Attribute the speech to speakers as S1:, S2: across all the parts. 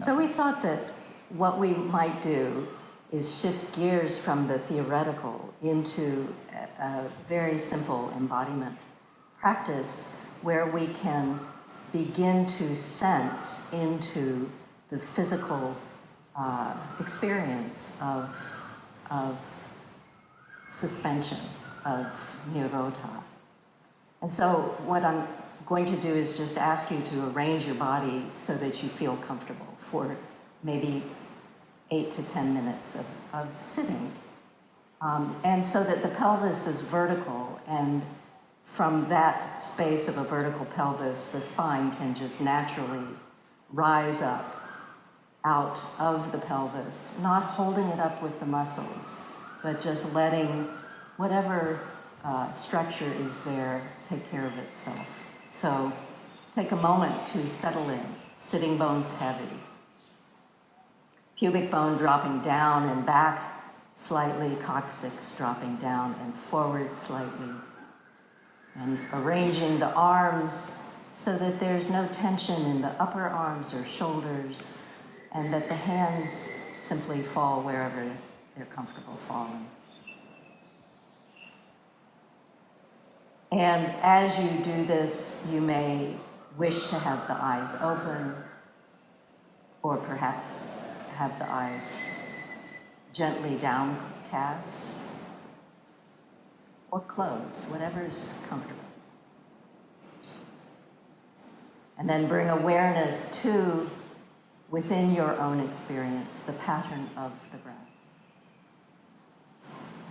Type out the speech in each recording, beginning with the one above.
S1: So we thought that what we might do is shift gears from the theoretical into a very simple embodiment practice where we can begin to sense into the physical experience of suspension, of nirodha. And so what I'm going to do is just ask you to arrange your body so that you feel comfortable for maybe 8 to 10 minutes of sitting. And so that the pelvis is vertical, and from that space of a vertical pelvis, the spine can just naturally rise up out of the pelvis, not holding it up with the muscles, but just letting whatever structure is there take care of itself. So take a moment to settle in, sitting bones heavy. Pubic bone dropping down and back slightly, coccyx dropping down and forward slightly. And arranging the arms so that there's no tension in the upper arms or shoulders, and that the hands simply fall wherever they're comfortable falling. And as you do this, you may wish to have the eyes open, or perhaps have the eyes gently downcast, or closed, whatever's comfortable. And then bring awareness to, within your own experience, the pattern of the breath.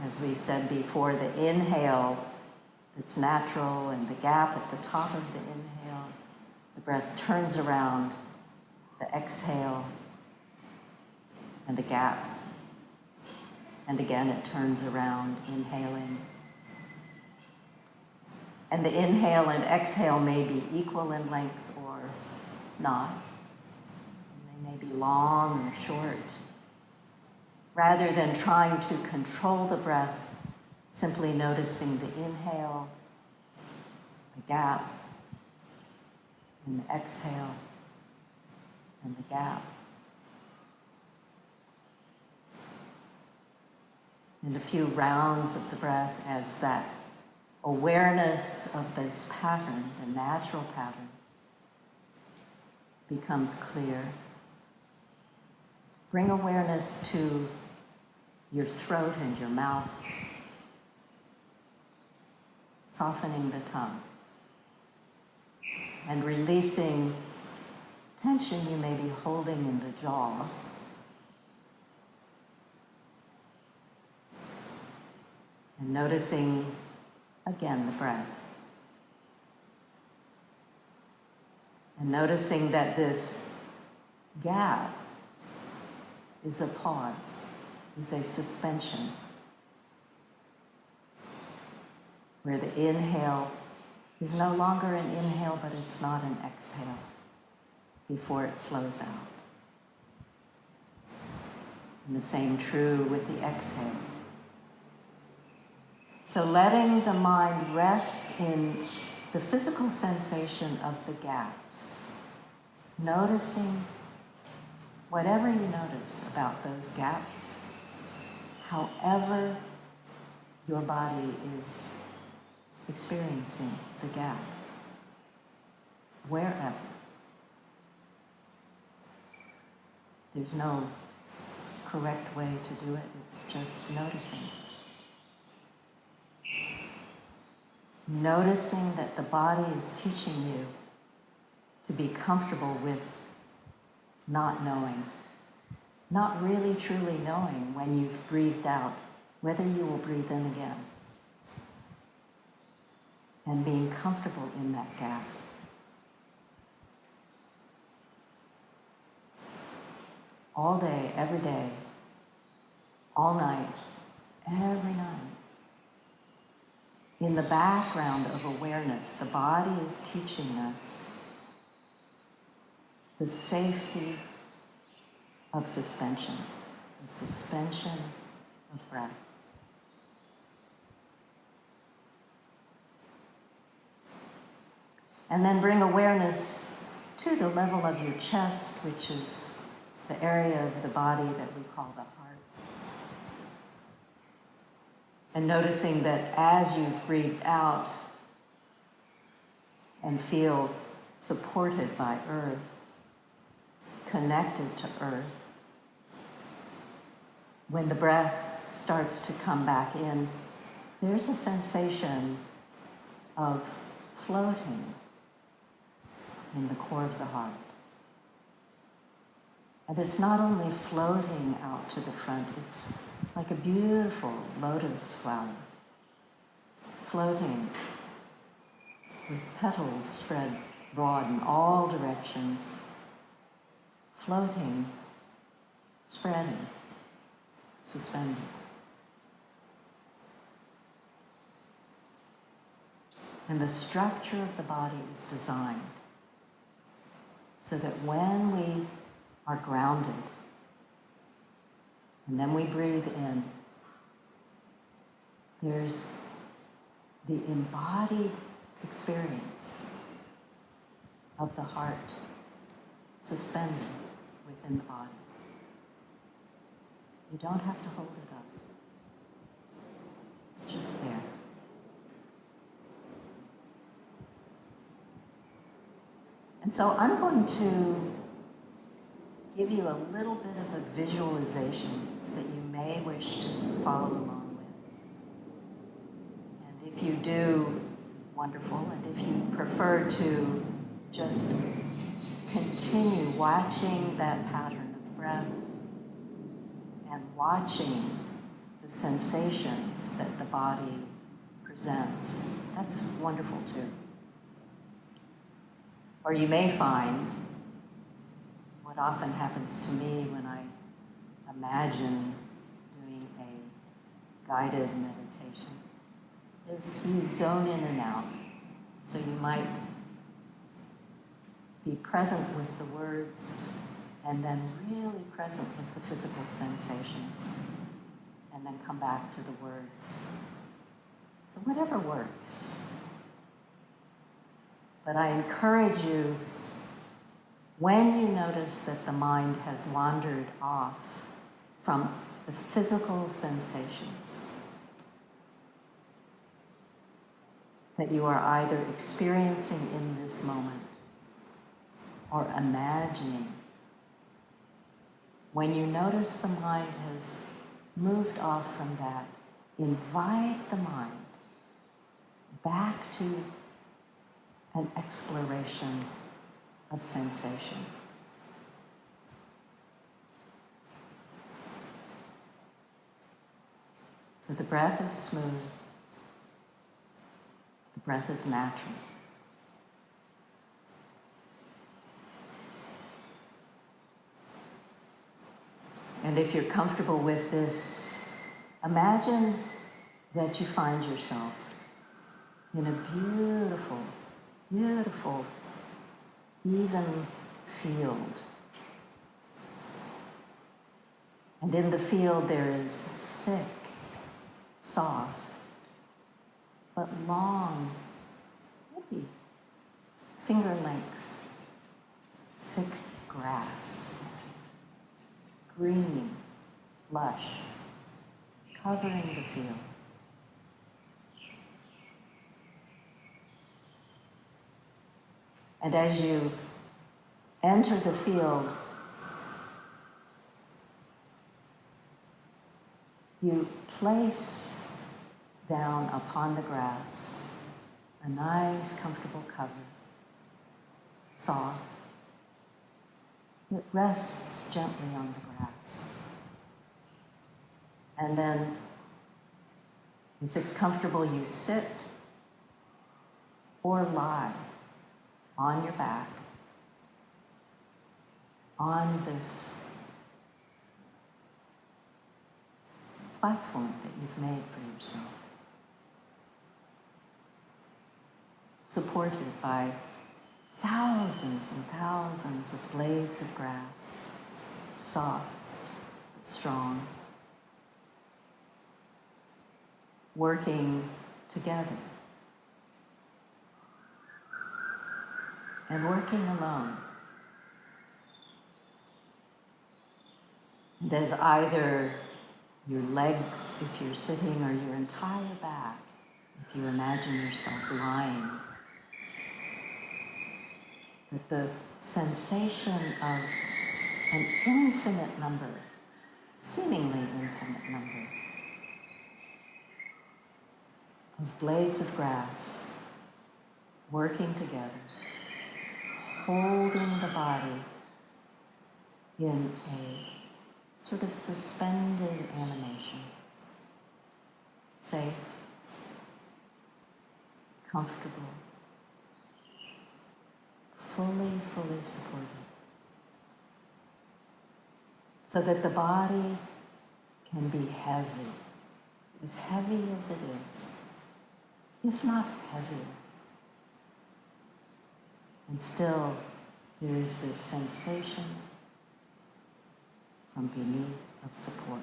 S1: As we said before, the inhale that's natural and the gap at the top of the inhale, the breath turns around, the exhale, and a gap. And again, it turns around, inhaling. And the inhale and exhale may be equal in length or not. They may be long or short. Rather than trying to control the breath, simply noticing the inhale, the gap, and the exhale, and the gap. And a few rounds of the breath as that awareness of this pattern, the natural pattern, becomes clear. Bring awareness to your throat and your mouth, softening the tongue, and releasing tension you may be holding in the jaw. And noticing, again, the breath. And noticing that this gap is a pause, is a suspension, where the inhale is no longer an inhale, but it's not an exhale before it flows out. And the same true with the exhale. So letting the mind rest in the physical sensation of the gaps, noticing whatever you notice about those gaps, however your body is experiencing the gap, wherever. There's no correct way to do it, it's just noticing. Noticing that the body is teaching you to be comfortable with not knowing, not really truly knowing when you've breathed out, whether you will breathe in again. And being comfortable in that gap. All day, every day, all night, every night. In the background of awareness, the body is teaching us the safety of suspension, the suspension of breath. And then bring awareness to the level of your chest, which is the area of the body that we call the heart. And noticing that as you've breathed out and feel supported by earth, connected to earth, when the breath starts to come back in, there's a sensation of floating in the core of the heart. And it's not only floating out to the front, it's like a beautiful lotus flower, floating with petals spread broad in all directions, floating, spreading, suspended. And the structure of the body is designed so that when we are grounded and then we breathe in, there's the embodied experience of the heart suspended within the body. You don't have to hold it up. It's just there. And so I'm going to give you a little bit of a visualization that you may wish to follow along with. And if you do, wonderful. And if you prefer to just continue watching that pattern of breath and watching the sensations that the body presents, that's wonderful too. Or you may find what often happens to me when I imagine doing a guided meditation is you zone in and out. So you might be present with the words and then really present with the physical sensations and then come back to the words. So whatever works. But I encourage you, when you notice that the mind has wandered off from the physical sensations, that you are either experiencing in this moment or imagining, when you notice the mind has moved off from that, invite the mind back to an exploration of sensation. So the breath is smooth. The breath is natural. And if you're comfortable with this, imagine that you find yourself in a beautiful, beautiful, even field. And in the field there is thick, soft, but long, maybe finger length, thick grass, green, lush, covering the field. And as you enter the field, you place down upon the grass a nice, comfortable cover, soft. It rests gently on the grass. And then, if it's comfortable, you sit or lie on your back on this platform that you've made for yourself, supported by thousands and thousands of blades of grass, soft but strong, working together and working alone. And as either your legs, if you're sitting, or your entire back, if you imagine yourself lying, that the sensation of an infinite number, seemingly infinite number, of blades of grass working together, holding the body in a sort of suspended animation, safe, comfortable, fully supported. So that the body can be heavy as it is, if not heavier. And still, there is this sensation from beneath of support.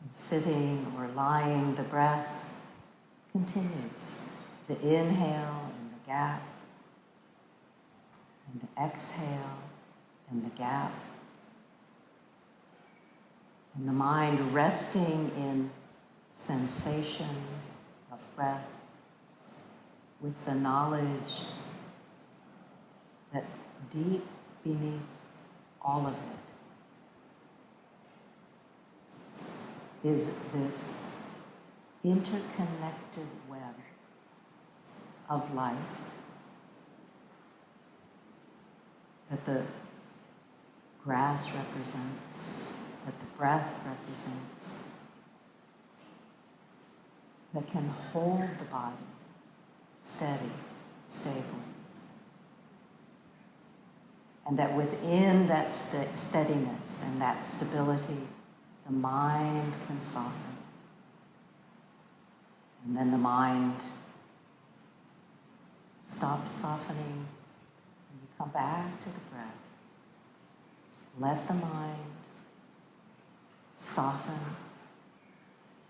S1: And sitting or lying, the breath continues. The inhale and the gap, and the exhale and the gap. And the mind resting in sensation of breath with the knowledge that deep beneath all of it is this interconnected web of life that the grass represents, that the breath represents, that can hold the body steady, stable. And that within that steadiness and that stability, the mind can soften. And then the mind stops softening, and you come back to the breath. Let the mind soften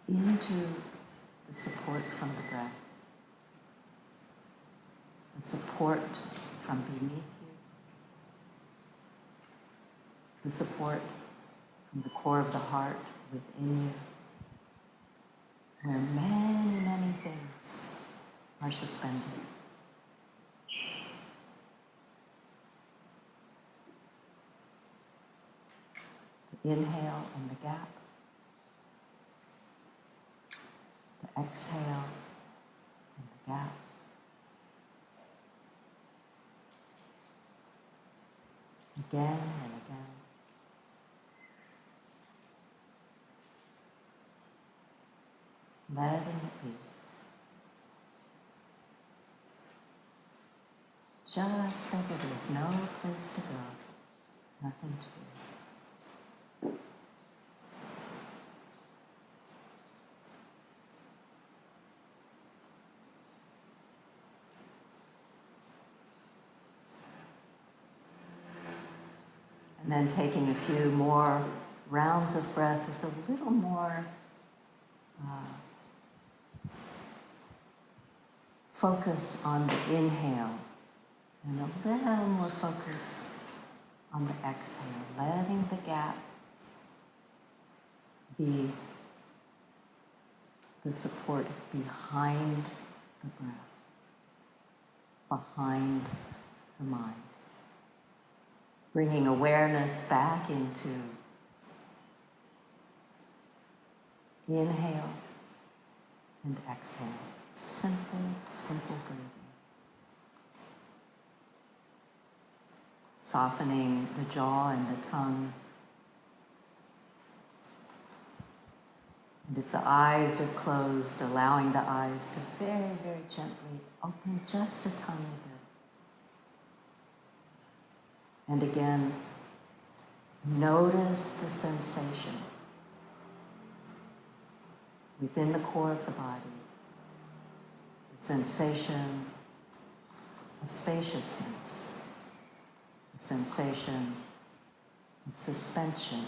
S1: into the support from the breath, the support from beneath you, the support from the core of the heart within you, where many things are suspended. The inhale and the gap, the exhale and the gap, again and again. Letting it be. Just as it is, no place to go, nothing to do. And then taking a few more rounds of breath with a little more focus on the inhale and a little more focus on the exhale, letting the gap be the support behind the breath, behind the mind. Bringing awareness back into inhale and exhale. Simple breathing. Softening the jaw and the tongue. And if the eyes are closed, allowing the eyes to very gently open just a tiny bit. And again, notice the sensation within the core of the body, the sensation of spaciousness, the sensation of suspension,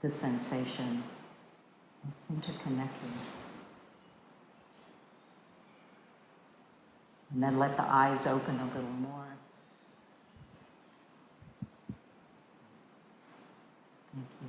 S1: the sensation of interconnecting. And then let the eyes open a little more. Thank you.